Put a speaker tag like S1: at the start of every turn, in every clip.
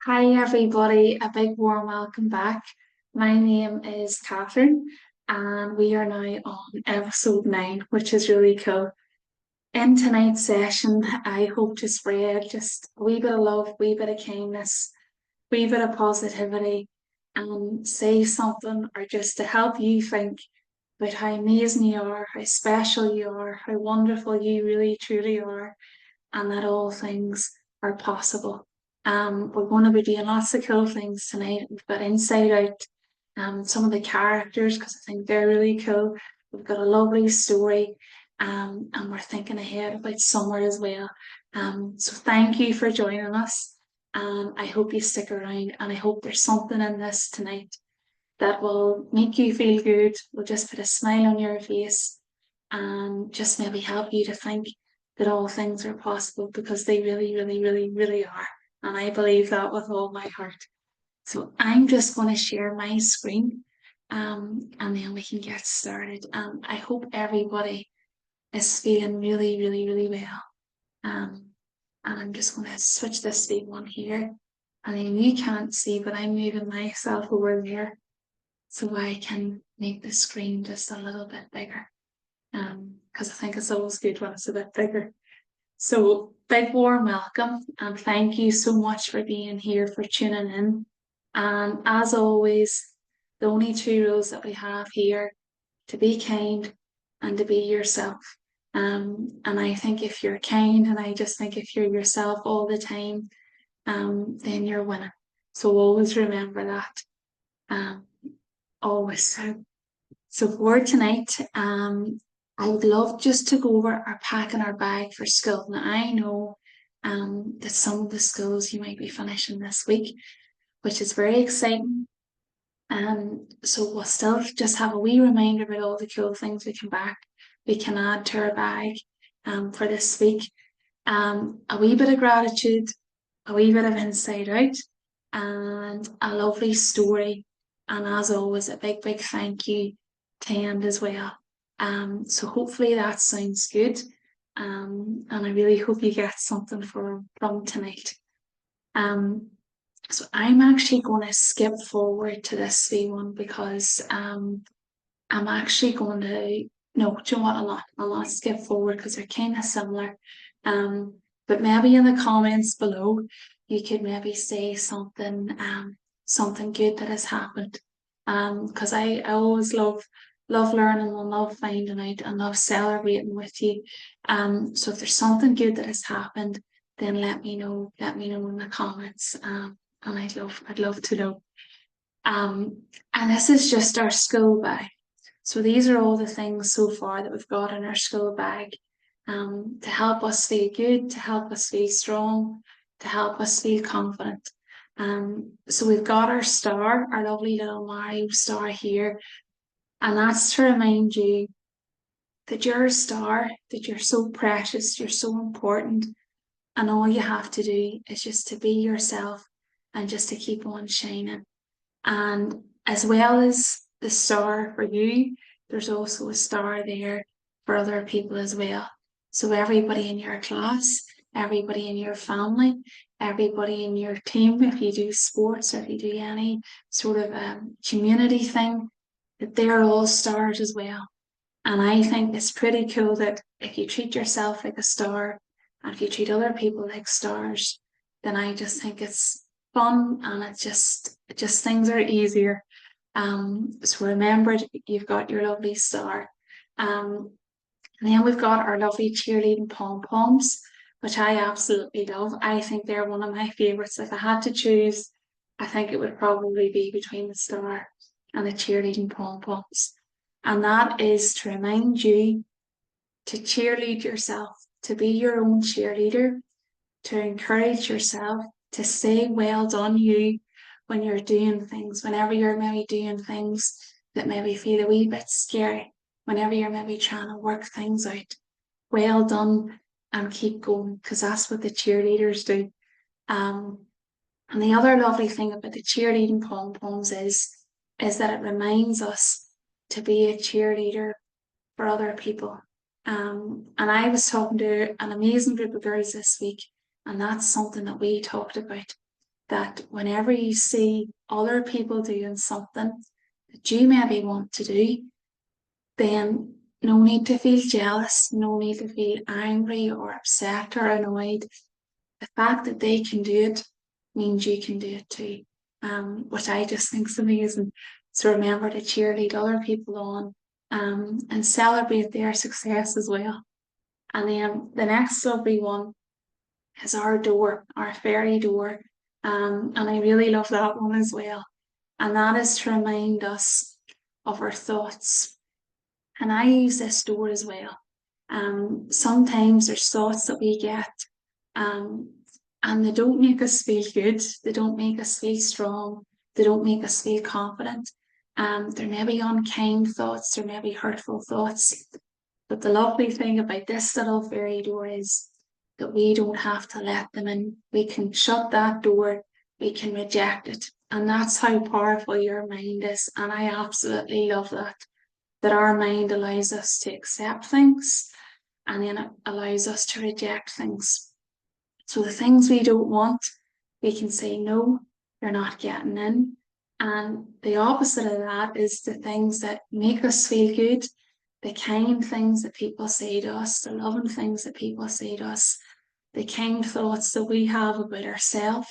S1: Hi, everybody. A big warm welcome back. My name is Catherine, and we are now on episode 9, which is really cool. In tonight's session, I hope to spread just a wee bit of love, wee bit of kindness, wee bit of positivity, and say something or just to help you think about how amazing you are, how special you are, how wonderful you really truly are, and that all things are possible. We're going to be doing lots of cool things tonight. We've got Inside Out, some of the characters because I think they're really cool. We've got a lovely story, and we're thinking ahead about summer as well. So thank you for joining us. I hope you stick around, and I hope there's something in this tonight that will make you feel good, will just put a smile on your face, and just maybe help you to think that all things are possible because they really, really, really, really are. And I believe that with all my heart. So I'm just going to share my screen, and then we can get started. I hope everybody is feeling really, really, really well. Um, and I'm just going to switch this to one here. And then you can't see, but I'm moving myself over there so I can make the screen just a little bit bigger. Because I think it's always good when it's a bit bigger. So big warm welcome and thank you so much for being here, for tuning in. And as always, the only two rules that we have here to be kind and to be yourself. And I think if you're kind, and I just think if you're yourself all the time, then you're winning. So always remember that. Um, always. So for tonight, I would love just to go over our packing our bag for school. Now I know that some of the schools you might be finishing this week, which is very exciting. So we'll still just have a wee reminder about all the cool things we can add to our bag for this week. A wee bit of gratitude, a wee bit of inside out, and a lovely story. And as always, a big, big thank you to end as well. So hopefully that sounds good. And I really hope you get something from tonight. Um, so I'm actually going to skip forward to this wee one because I'm actually going to no, do you know what? I'll not skip forward because they're kind of similar. But maybe in the comments below, you could maybe say something good that has happened. Because I always love learning and love finding out and love celebrating with you. So if there's something good that has happened, then let me know. Let me know in the comments. And I'd love to know. And this is just our school bag. So these are all the things so far that we've got in our school bag, to help us feel good, to help us feel strong, to help us feel confident. So we've got our star, our lovely little Mario star here, and that's to remind you that you're a star, that you're so precious, you're so important, and all you have to do is just to be yourself and just to keep on shining. And as well as the star for you, there's also a star there for other people as well. So everybody in your class, everybody in your family, everybody in your team, if you do sports or if you do any sort of community thing, that they're all stars as well. And I think it's pretty cool that if you treat yourself like a star and if you treat other people like stars, then I just think it's fun and it just things are easier. So remember, you've got your lovely star. Um, and then we've got our lovely cheerleading pom poms, which I absolutely love. I think they're one of my favorites. If I had to choose, I think it would probably be between the star and the cheerleading pom poms. And that is to remind you to cheerlead yourself, to be your own cheerleader, to encourage yourself, to say well done you when you're doing things, whenever you're maybe doing things that maybe feel a wee bit scary, whenever you're maybe trying to work things out. Well done and keep going because that's what the cheerleaders do. Um, and the other lovely thing about the cheerleading pom poms is that it reminds us to be a cheerleader for other people. And I was talking to an amazing group of girls this week, and that's something that we talked about. that whenever you see other people doing something that you maybe want to do, then no need to feel jealous, no need to feel angry or upset or annoyed. The fact that they can do it means you can do it too, which I just think is amazing. So remember to cheerlead other people on, and celebrate their success as well. And then the next lovely one is our door, our fairy door. And I really love that one as well. And that is to remind us of our thoughts. And I use this door as well. Sometimes there's thoughts that we get, um, and they don't make us feel good. They don't make us feel strong. They don't make us feel confident. There may be unkind thoughts, there may be hurtful thoughts. But the lovely thing about this little fairy door is that we don't have to let them in. We can shut that door, we can reject it. And that's how powerful your mind is. And I absolutely love that our mind allows us to accept things and then it allows us to reject things. So the things we don't want, we can say, no, you're not getting in. And the opposite of that is the things that make us feel good, the kind things that people say to us, the loving things that people say to us, the kind thoughts that we have about ourselves,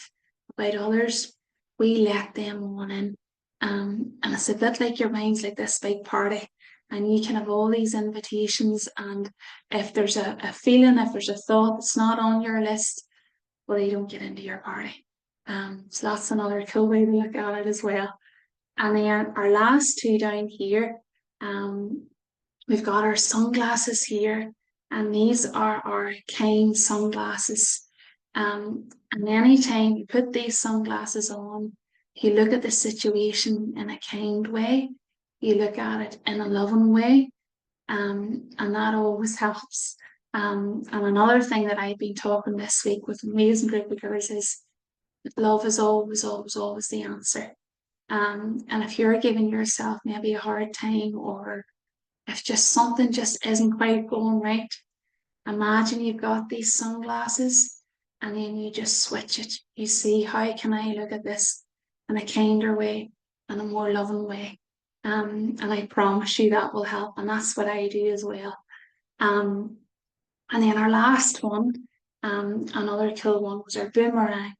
S1: about others, we let them on in. And it's a bit like your mind's like this big party, and you can have all these invitations. And if there's a feeling, if there's a thought that's not on your list, well, they don't get into your party. So that's another cool way to look at it as well. And then our last two down here, we've got our sunglasses here, and these are our kind sunglasses. And anytime you put these sunglasses on, you look at the situation in a kind way, you look at it in a loving way, and that always helps. And another thing that I've been talking this week with an amazing group of girls is that love is always, always, always the answer. And if you're giving yourself maybe a hard time, or if just something just isn't quite going right, imagine you've got these sunglasses and then you just switch it. You see, how can I look at this in a kinder way and a more loving way? And I promise you that will help. And that's what I do as well. And then our last one, another cool one, was our boomerang.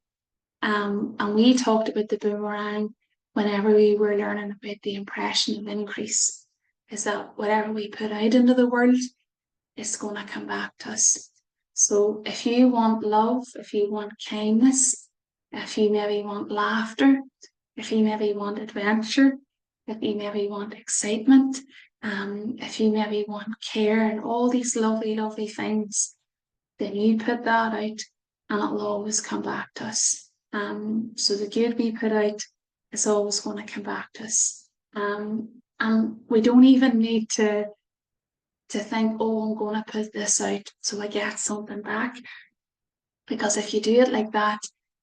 S1: And we talked about the boomerang whenever we were learning about the impression of increase, is that whatever we put out into the world, it's going to come back to us. So if you want love, if you want kindness, if you maybe want laughter, if you maybe want adventure, if you maybe want excitement, if you maybe want care and all these lovely, lovely things, then you put that out and it'll always come back to us. So the good we put out is always going to come back to us. And we don't even need to think, oh, I'm going to put this out so I get something back. Because if you do it like that,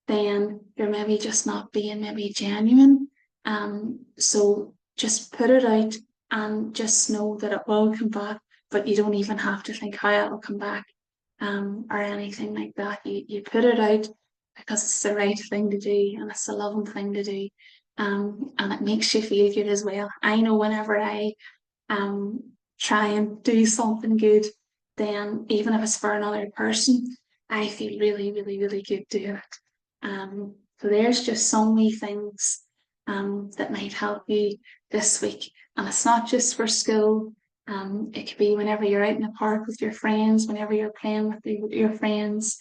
S1: then you're maybe just not being maybe genuine. So just put it out and just know that it will come back, but you don't even have to think how it'll come back, or anything like that. You put it out because it's the right thing to do and it's a loving thing to do. And it makes you feel good as well. I know whenever I try and do something good, then even if it's for another person, I feel really, really, really good doing it. So there's just so many things that might help you this week. And it's not just for school. It could be whenever you're out in the park with your friends, whenever you're playing with your friends,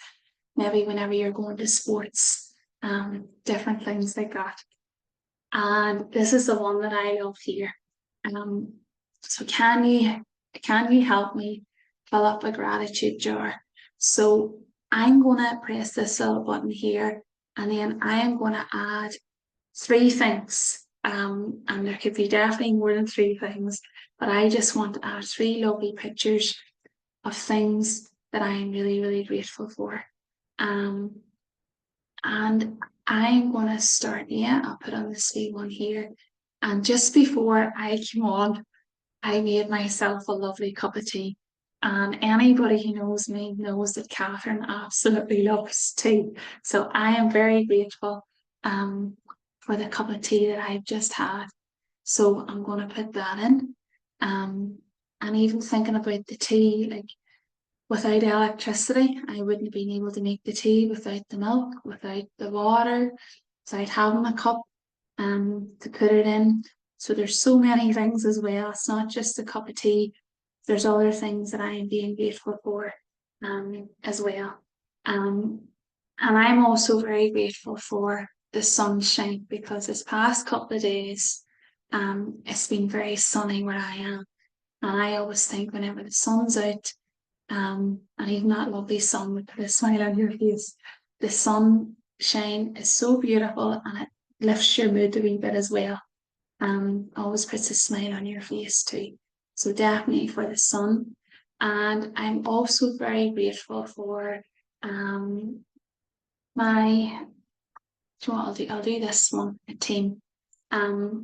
S1: maybe whenever you're going to sports, different things like that. And this is the one that I love here. So can you help me fill up a gratitude jar? So I'm going to press this little button here, and then I am going to add 3 things. And there could be definitely more than 3 things, but I just want to add 3 lovely pictures of things that I'm really, really grateful for. And I'm going to start, I'll put on this wee one here. And just before I came on, I made myself a lovely cup of tea. And anybody who knows me knows that Catherine absolutely loves tea. So I am very grateful for the cup of tea that I've just had. So I'm going to put that in. And even thinking about the tea, like without electricity, I wouldn't have been able to make the tea without the milk, without the water, without having a cup to put it in. So there's so many things as well. It's not just a cup of tea. There's other things that I am being grateful for as well. Um, and I'm also very grateful for the sunshine because this past couple of days, it's been very sunny where I am. And I always think whenever the sun's out, and even that lovely sun would put a smile on your face, the sunshine is so beautiful and it lifts your mood a wee bit as well. Always puts a smile on your face too. So definitely for the sun. And I'm also very grateful for um my do you know what I'll do? I'll do this one, a team.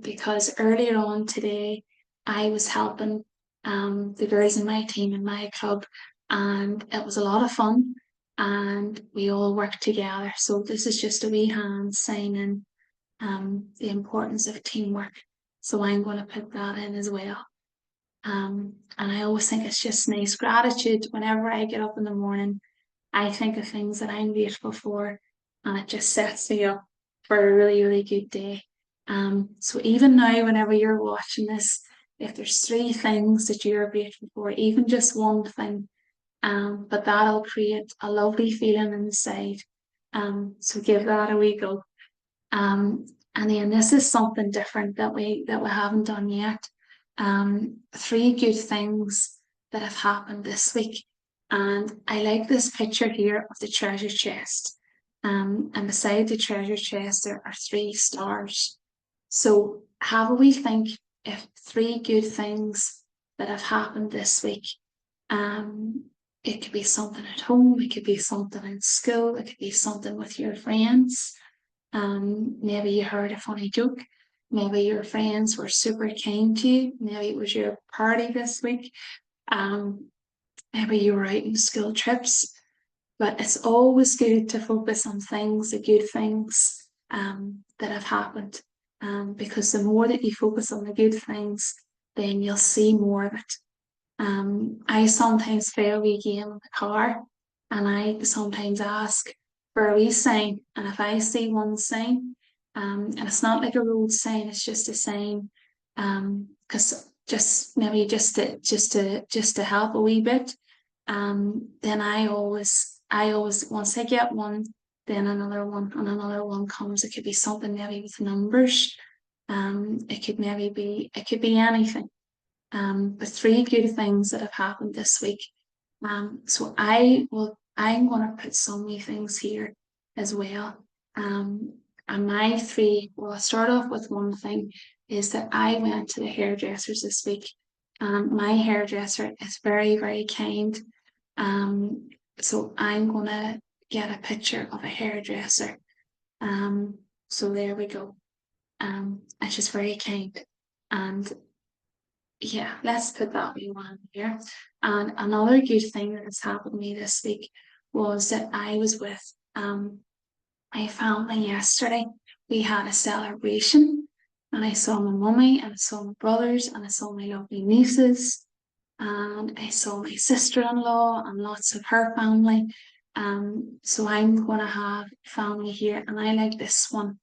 S1: Because earlier on today I was helping the girls in my team in my club and it was a lot of fun and we all worked together. So this is just a wee hand signing the importance of teamwork. So I'm going to put that in as well. And I always think it's just nice gratitude whenever I get up in the morning. I think of things that I'm grateful for, and it just sets me up for a really, really good day. So even now, whenever you're watching this, if there's three things that you're grateful for, even just one thing, but that'll create a lovely feeling inside. So give that a wee go. Um, and then this is something different that we haven't done yet. Three good things that have happened this week. And I like this picture here of the treasure chest. And beside the treasure chest, there are three stars. So have a wee think if three good things that have happened this week. Um, it could be something at home, it could be something in school, it could be something with your friends. Maybe you heard a funny joke. Maybe your friends were super kind to you. Maybe it was your party this week. Um, Maybe you were out on school trips. But it's always good to focus on things, the good things that have happened. Because the more that you focus on the good things, then you'll see more of it. I sometimes play a wee game in the car and I sometimes ask for a wee sign. And if I see one sign, and it's not like a road sign, it's just a sign, because just maybe just to help a wee bit, then I always once I get one, then another one and another one comes. It could be something maybe with numbers. It could be anything but three good things that have happened this week. So I'm going to put so many things here as well. And my three, well, I'll start off with one thing is that I went to the hairdressers this week. My hairdresser is very, very kind. So I'm going to get a picture of a hairdresser. So there we go. And she's very kind. And yeah, let's put that wee one here. And another good thing that has happened to me this week was that I was with my family yesterday. We had a celebration and I saw my mummy and I saw my brothers and I saw my lovely nieces and I saw my sister-in-law and lots of her family. So I'm gonna have family here and I like this one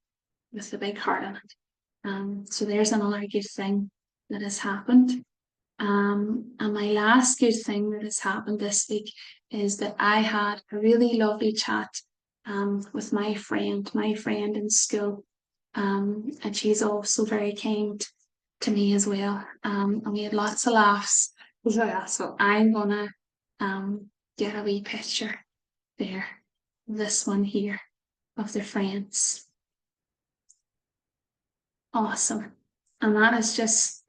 S1: with the big heart on it. So there's another good thing that has happened. And my last good thing that has happened this week is that I had a really lovely chat with my friend in school. And she's also very kind to me as well. And we had lots of laughs as well. So I'm gonna get a wee picture there. This one here of the friends. Awesome. And that's just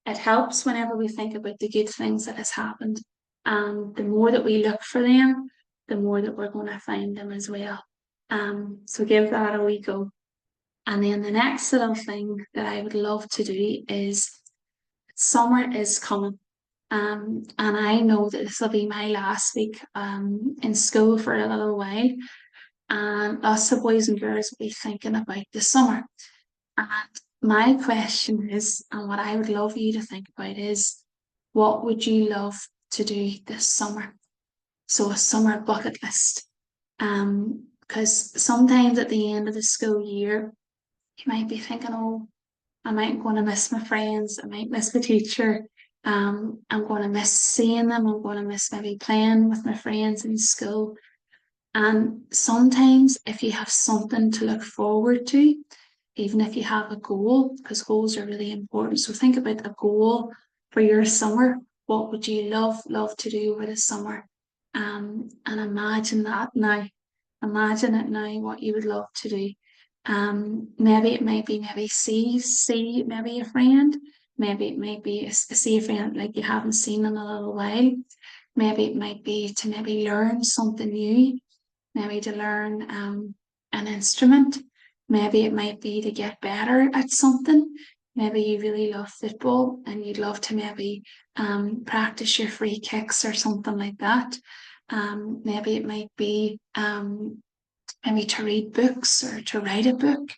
S1: it helps whenever we think about the good things that has happened. And the more that we look for them, the more that we're going to find them as well. So give that a wee go. And then the next little thing that I would love to do is summer is coming. And I know that this will be my last week in school for a little while. and lots of boys and girls will be thinking about the summer. And my question is, and what I would love you to think about is, what would you love to do this summer? So a summer bucket list. Because sometimes at the end of the school year, you might be thinking, oh, I might going to miss my friends, I might miss the teacher. I'm going to miss seeing them. I'm going to miss maybe playing with my friends in school. And sometimes, if you have something to look forward to, even if you have a goal, because goals are really important. So think about a goal for your summer. What would you love to do over the summer? And imagine that now. Imagine it now what you would love to do. Maybe it might be maybe see maybe a friend. Maybe it might be see a friend like you haven't seen in a little while. Maybe it might be to maybe learn something new, maybe to learn an instrument. Maybe it might be to get better at something. Maybe you really love football and you'd love to maybe practice your free kicks or something like that. Maybe it might be maybe to read books or to write a book.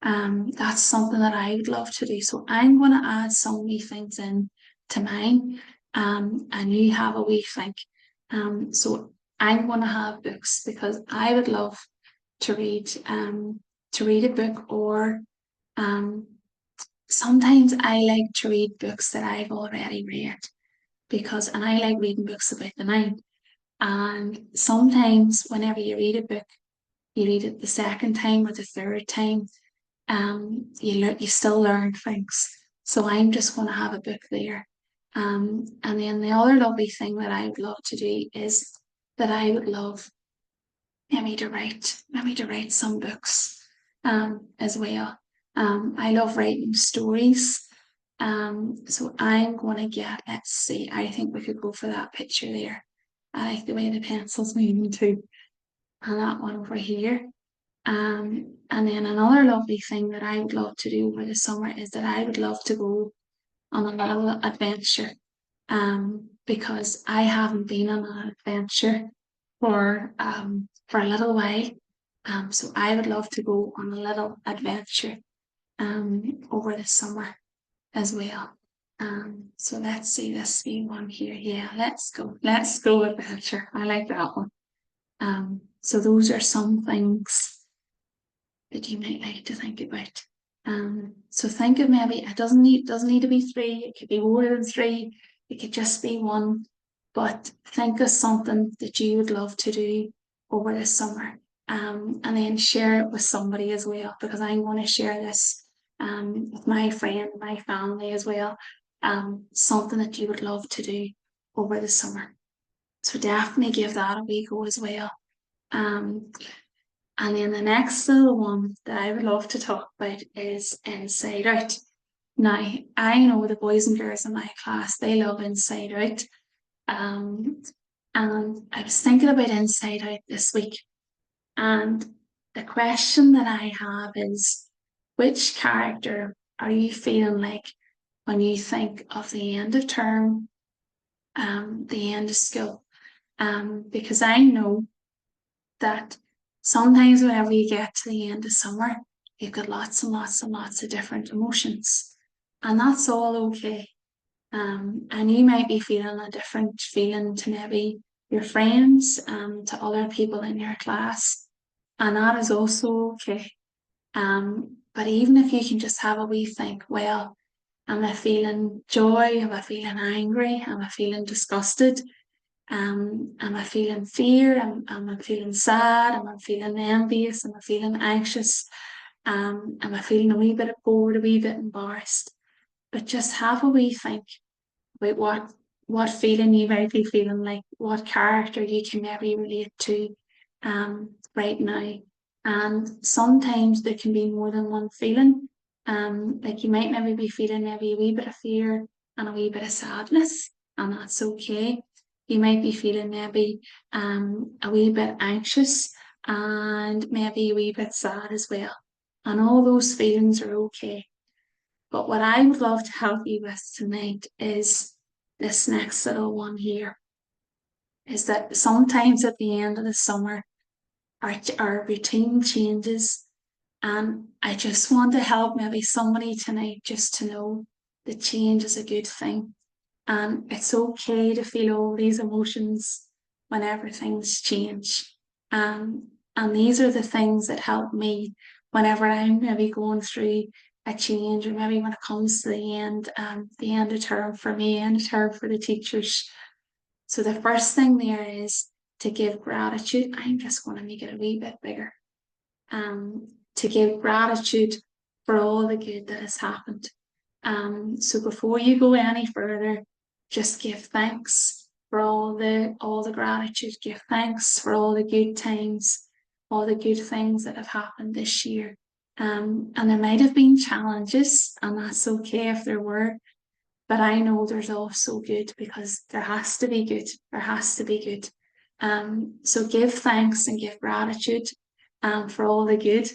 S1: That's something that I would love to do. So I'm going to add some wee things in to mine, and you have a wee think. So I'm going to have books because I would love to read a book, or um, sometimes I like to read books that I've already read because, and I like reading books about the mind. And sometimes whenever you read a book, you read it the second time or the third time, you still learn things. So I'm just going to have a book there. And then the other lovely thing that I would love to do is that I would love maybe to write some books as well. I love writing stories. So I'm going to get, let's see, I think we could go for that picture there. I like the way the pencil's moving too. And that one over here. And then another lovely thing that I would love to do over the summer is that I would love to go on a little adventure. Because I haven't been on an adventure for a little while. So I would love to go on a little adventure over the summer as well. So let's see this wee one here. Yeah, let's go. Let's go adventure. I like that one. So those are some things that you might like to think about. So think of maybe it doesn't need to be three. It could be more than three. It could just be one. But think of something that you would love to do over the summer, and then share it with somebody as well. Because I'm going to share this with my friend, my family as well. Something that you would love to do over the summer. So definitely give that a wee go as well. Um, and then the next little one that I would love to talk about is Inside Out. Now, I know the boys and girls in my class, they love Inside Out. Um, and I was thinking about Inside Out this week. And the question that I have is, which character are you feeling like when you think of the end of term, the end of school? Because I know that sometimes whenever you get to the end of summer, you've got lots and lots and lots of different emotions, and that's all okay. And you might be feeling a different feeling to maybe your friends, to other people in your class, and that is also okay. But even if you can just have a wee think, well, am I feeling joy? Am I feeling angry? Am I feeling disgusted? Am I feeling fear? Am I feeling sad? Am I feeling envious? Am I feeling anxious? Am I feeling a wee bit bored, a wee bit embarrassed? But just have a wee think about what feeling you might be feeling, like what character you can maybe relate to right now. And sometimes there can be more than one feeling. Like you might maybe be feeling maybe a wee bit of fear and a wee bit of sadness, and that's okay. You might be feeling maybe a wee bit anxious and maybe a wee bit sad as well. And all those feelings are okay. But what I would love to help you with tonight is this next little one here. Is that sometimes at the end of the summer, our routine changes. And I just want to help maybe somebody tonight just to know that change is a good thing. And it's okay to feel all these emotions whenever things change. And these are the things that help me whenever I'm maybe going through a change, or maybe when it comes to the end of term for me, end of term for the teachers. So the first thing there is to give gratitude. I'm just going to make it a wee bit bigger. To give gratitude for all the good that has happened. So before you go any further, just give thanks for all the gratitude. Give thanks for all the good times, all the good things that have happened this year. And there might have been challenges, and that's okay if there were. But I know there's also good, because there has to be good. There has to be good. So give thanks and give gratitude for all the good,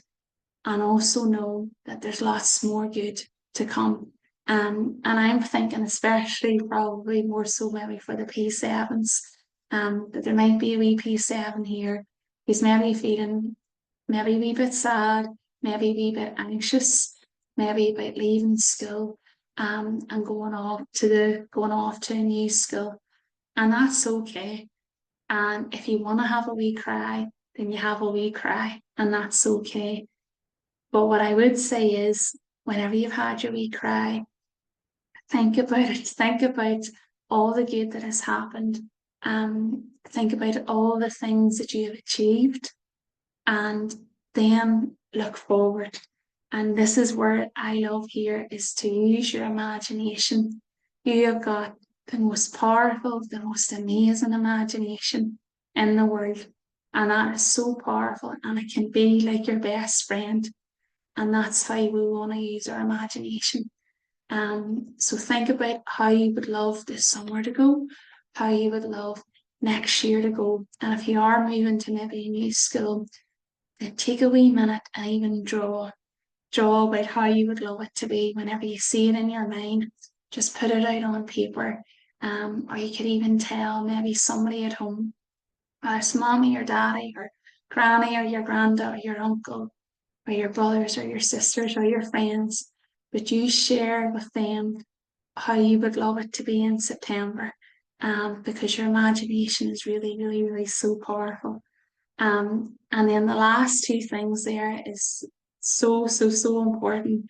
S1: and also know that there's lots more good to come. And I'm thinking, especially probably more so maybe for the P7s, that there might be a wee P7 here who's maybe feeling maybe a wee bit sad, maybe a wee bit anxious, maybe about leaving school, and going off to a new school. And that's okay. And if you want to have a wee cry, then you have a wee cry, and that's okay. But what I would say is, whenever you've had your wee cry, think about it. Think about all the good that has happened. Think about all the things that you have achieved, and then look forward. And this is where I love here, is to use your imagination. You have got the most powerful, the most amazing imagination in the world. And that is so powerful, and it can be like your best friend. And that's how we want to use our imagination. So think about how you would love this summer to go, how you would love next year to go. And if you are moving to maybe a new school, then take a wee minute and even draw about how you would love it to be. Whenever you see it in your mind, just put it out on paper. Or you could even tell maybe somebody at home, whether it's mommy or daddy or granny or your granddad or your uncle or your brothers or your sisters or your friends, but you share with them how you would love it to be in September, because your imagination is really, really, really so powerful. And then the last two things there is so, so, so important,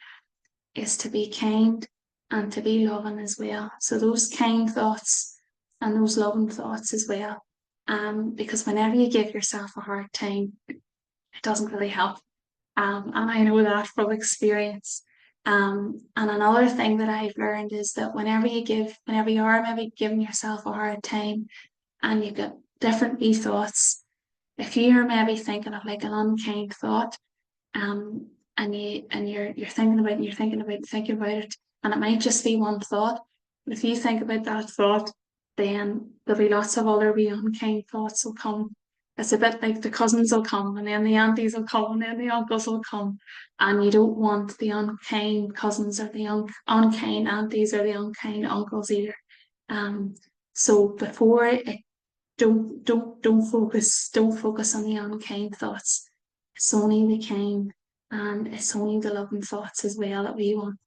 S1: is to be kind and to be loving as well. So those kind thoughts and those loving thoughts as well. Because whenever you give yourself a hard time, it doesn't really help. And I know that from experience. And another thing that I've learned is that whenever you are maybe giving yourself a hard time and you've got different wee thoughts, if you're maybe thinking of like an unkind thought, and you're thinking about it, and you're thinking about it, and it might just be one thought, but if you think about that thought, then there'll be lots of other wee unkind thoughts will come. It's a bit like the cousins will come, and then the aunties will come, and then the uncles will come, and you don't want the unkind cousins or the unkind aunties or the unkind uncles either. Um, so before it, don't focus on the unkind thoughts. It's only the kind, and it's only the loving thoughts as well that we want.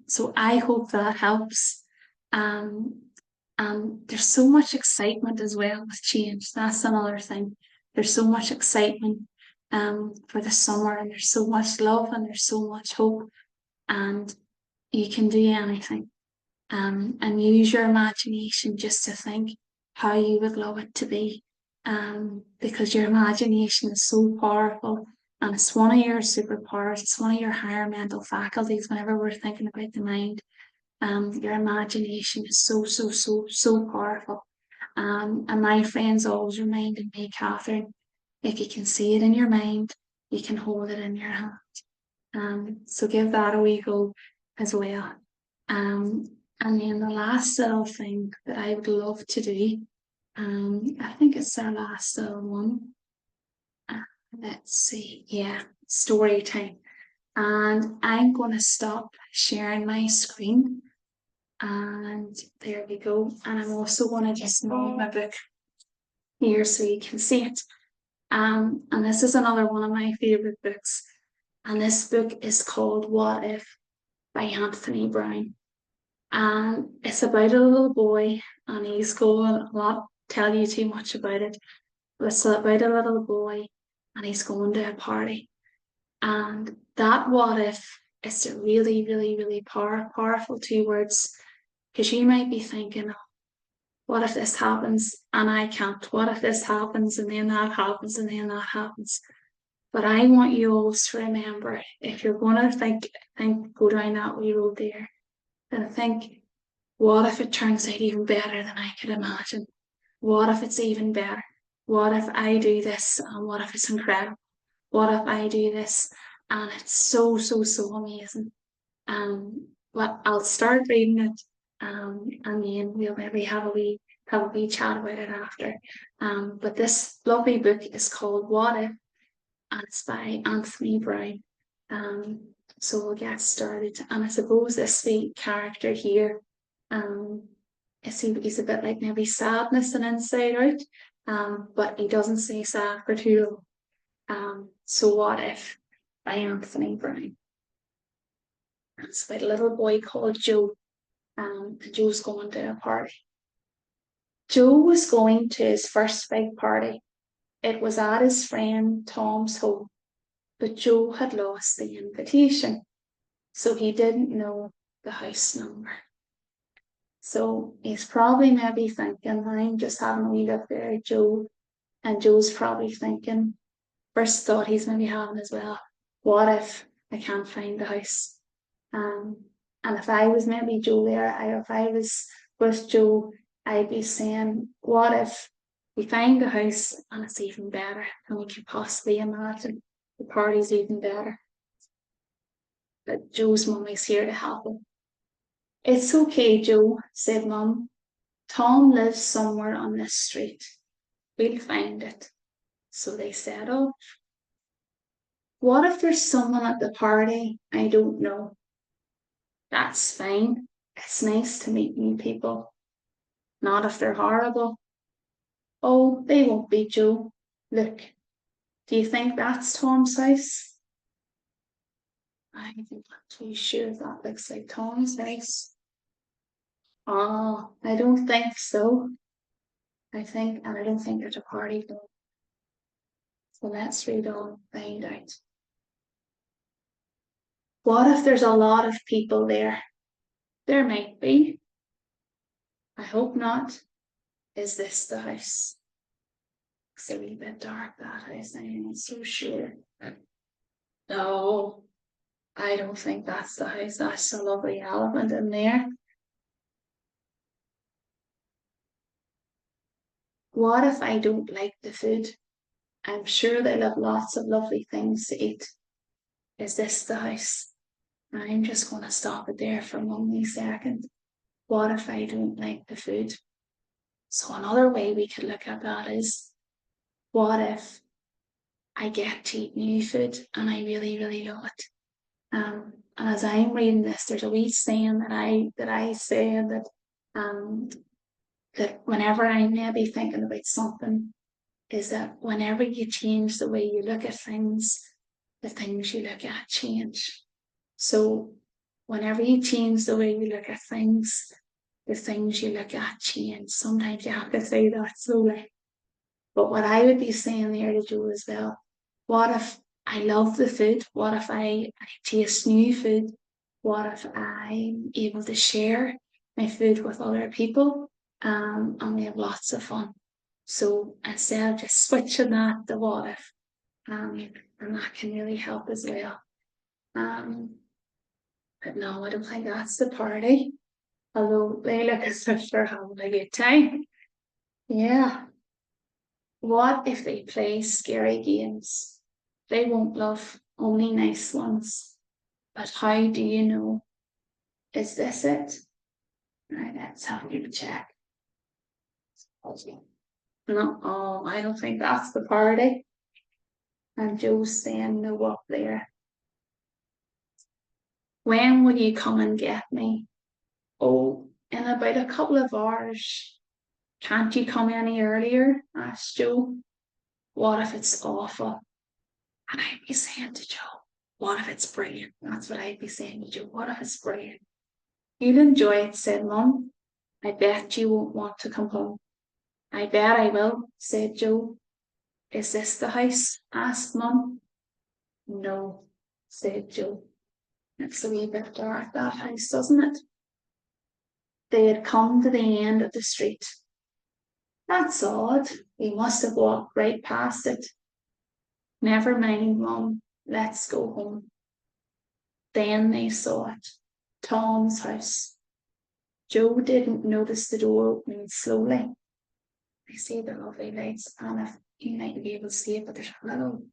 S1: So I hope that helps. Um, and there's so much excitement as well with change. That's another thing. There's so much excitement for the summer, and there's so much love, and there's so much hope, and you can do anything. And use your imagination just to think how you would love it to be. Because your imagination is so powerful, and it's one of your superpowers, it's one of your higher mental faculties whenever we're thinking about the mind. Your imagination is so, so, so, so powerful. And my friends always reminded me, Catherine, if you can see it in your mind, you can hold it in your hand. So give that a wee go as well. Um, and then the last little thing that I would love to do, I think it's our last little one. Uh, let's see, yeah, story time. And I'm going to stop sharing my screen. And there we go. And I'm also going to just move my book here so you can see it. And this is another one of my favorite books. And this book is called What If by Anthony Brown. And it's about a little boy, and he's going, I'll not tell you too much about it, but it's about a little boy, and he's going to a party. And that what if is a really, really, really powerful two words, because you might be thinking, what if this happens and I can't? What if this happens and then that happens and then that happens? But I want you always to remember, if you're going to go down that wee road there, then think, what if it turns out even better than I could imagine? What if it's even better? What if I do this and what if it's incredible? What if I do this and it's so, so, so amazing? But I'll start reading it, and then we'll maybe have a wee chat about it after. But this lovely book is called What If, and it's by Anthony Brown. Um, so we'll get started. And I suppose this sweet character here, um, he's a bit like maybe sadness and inside out, but he doesn't say sad for too long. So What If by Anthony Brown. It's about a little boy called Joe, and Joe's going to a party. Joe was going to his first big party. It was at his friend Tom's home, but Joe had lost the invitation, so he didn't know the house number. So he's probably maybe thinking, I'm just having a wee look there at Joe, and Joe's probably thinking, first thought he's maybe having as well, what if I can't find the house? Um, and if I was maybe Joe there, if I was with Joe, I'd be saying, what if we find the house and it's even better than we could possibly imagine? The party's even better. But Joe's mum is here to help him. It's okay, Joe, said Mum. Tom lives somewhere on this street. We'll find it. So they set off. What if there's someone at the party I don't know? That's fine. It's nice to meet new people. Not if they're horrible. Oh, they won't be, Joe. Look, do you think that's Tom's house? I'm not too sure that looks like Tom's house. Oh, I don't think so. And I don't think there's a party though. So let's read on, find out. What if there's a lot of people there? There might be. I hope not. Is this the house? It's a wee bit dark, that house. I'm not so sure. No, I don't think that's the house. That's a lovely elephant in there. What if I don't like the food? I'm sure they'll have lots of lovely things to eat. Is this the house? I'm just going to stop it there for 1 wee second. What if I don't like the food? So another way we could look at that is, what if I get to eat new food and I really, really love it? And as I'm reading this, there's a wee saying that I say um, that whenever I'm maybe thinking about something, is that whenever you change the way you look at things, the things you look at change. So whenever you change the way you look at things, the things you look at change. Sometimes you have to say that slowly. But what I would be saying there to Joe as well, what if I love the food? What if I taste new food? What if I'm able to share my food with other people? And we have lots of fun. So instead of just switching that to what if, and that can really help as well. But no, I don't think that's the party. Although they look as if they're having a good time. Yeah. What if they play scary games? They won't love only nice ones. But how do you know? Is this it? Right, let's have you check. No, oh, I don't think that's the party. And Joe's saying no up there. When will you come and get me? Oh, in about a couple of hours. Can't you come any earlier? Asked Joe. What if it's awful? And I'd be saying to Joe, what if it's brilliant? That's what I'd be saying to Joe. What if it's brilliant? You'd enjoy it, said Mum. I bet you won't want to come home. I bet I will, said Joe. Is this the house? Asked Mum. No, said Joe. It's a wee bit dark, that house, doesn't it? They had come to the end of the street. That's odd. We must have walked right past it. Never mind, Mum. Let's go home. Then they saw it. Tom's house. Joe didn't notice the door opening slowly. I see the lovely lights, and if you might be able to see it, but there's a little,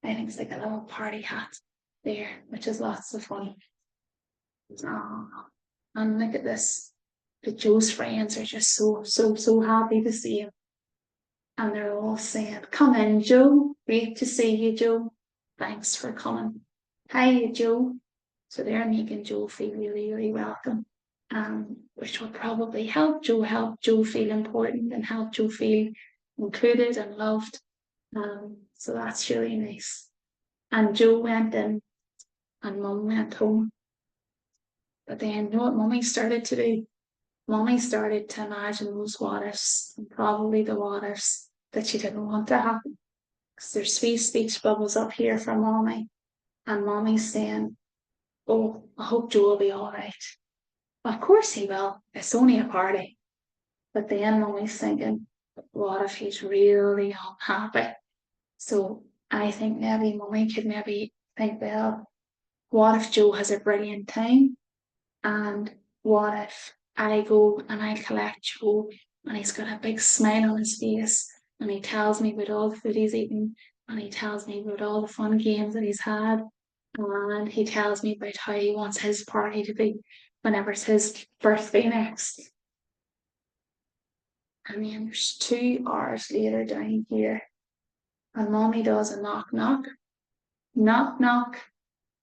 S1: I think it's like a little party hat there, which is lots of fun. Oh, and look at this. The Joe's friends are just so happy to see him. And they're all saying, come in, Joe. Great to see you, Joe. Thanks for coming. Hi, Joe. So they're making Joe feel really welcome. Which will probably help Joe feel important and help Joe feel included and loved. So that's really nice. And Joe went in and Mum went home. But then you know what Mummy started to do? Mummy started to imagine those what ifs, and probably the what ifs that she didn't want to happen. Because there's sweet speech bubbles up here from Mummy. And Mummy's saying, oh, I hope Joe will be all right. Of course he will. It's only a party. But then Mummy's thinking, what if he's really unhappy? So I think maybe Mummy could maybe think, well, what if Joe has a brilliant time? And what if I go and I collect Joe and he's got a big smile on his face and he tells me about all the food he's eaten and he tells me about all the fun games that he's had and he tells me about how he wants his party to be whenever it's his birthday next. And then there's 2 hours later down here and Mommy does a knock knock, knock knock,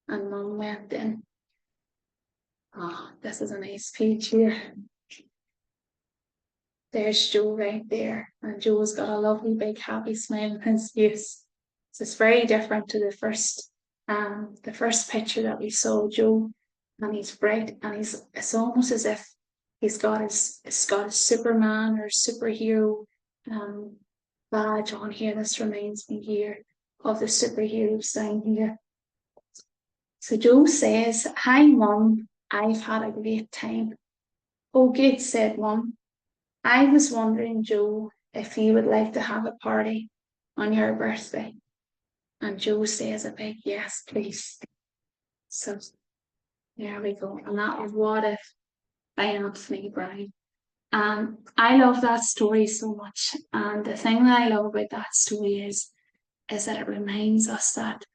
S1: and Mum went in. Oh, this is a nice page here. There's Joe right there, and Joe's got a lovely big happy smile on his face. So it's very different to the first picture that we saw Joe, and he's bright, and it's almost as if he's got his Superman or superhero um badge on here. This reminds me here of the superhero sign here. So Joe says, "Hi, Mum. I've had a great time." "Oh, good," said Mum. "I was wondering, Joe, if you would like to have a party on your birthday." And Joe says a big yes, please. So there we go. And that was What If by Anthony Brown. And I love that story so much. And the thing that I love about that story is that it reminds us that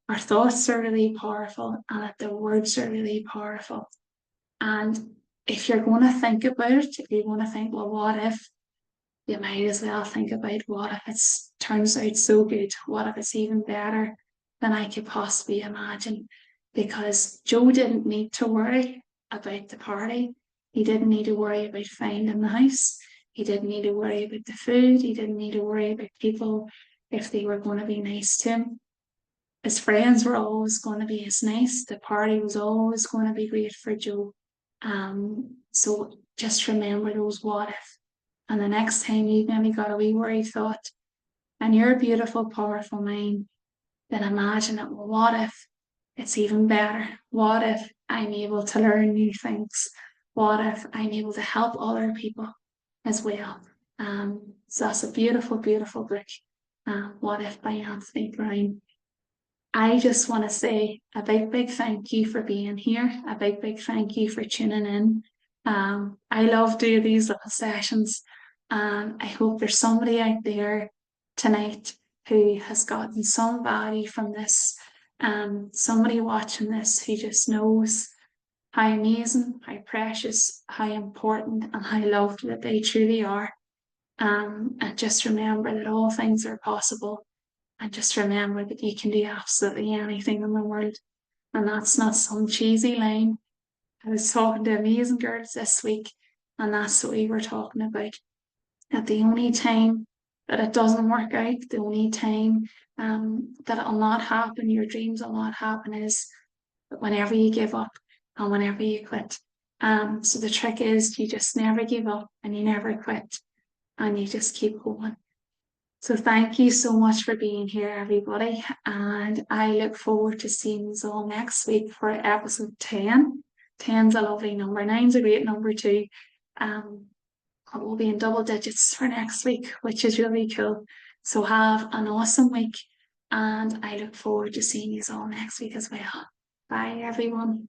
S1: our thoughts are really powerful and that the words are really powerful. And if you're going to think about it, if you're going to think, well, what if? You might as well think about what if it turns out so good? What if it's even better than I could possibly imagine? Because Joe didn't need to worry about the party. He didn't need to worry about finding the house. He didn't need to worry about the food. He didn't need to worry about people if they were going to be nice to him. His friends were always going to be as nice. The party was always going to be great for Joe. So just remember those what if. And the next time you've maybe got a wee worried thought and your beautiful, powerful mind, then imagine it. Well, what if it's even better? What if I'm able to learn new things? What if I'm able to help other people as well? So that's a beautiful book. What If by Anthony Brown. I just want to say a big thank you for being here. A big thank you for tuning in. I love doing these little sessions, and I hope there's somebody out there tonight who has gotten some value from this. Somebody watching this who just knows how amazing, how precious, how important, and how loved that they truly are. And just remember that all things are possible. And just remember that you can do absolutely anything in the world. And that's not some cheesy line. I was talking to amazing girls this week, and that's what we were talking about. That the only time that it doesn't work out. The only time that it'll not happen, your dreams will not happen, is whenever you give up and whenever you quit. So the trick is you just never give up and you never quit and you just keep going. So thank you so much for being here, everybody. And I look forward to seeing you all next week for episode 10. 10's a lovely number. 9's a great number too. It will be in double digits for next week, which is really cool. So have an awesome week. And I look forward to seeing you all next week as well. Bye, everyone.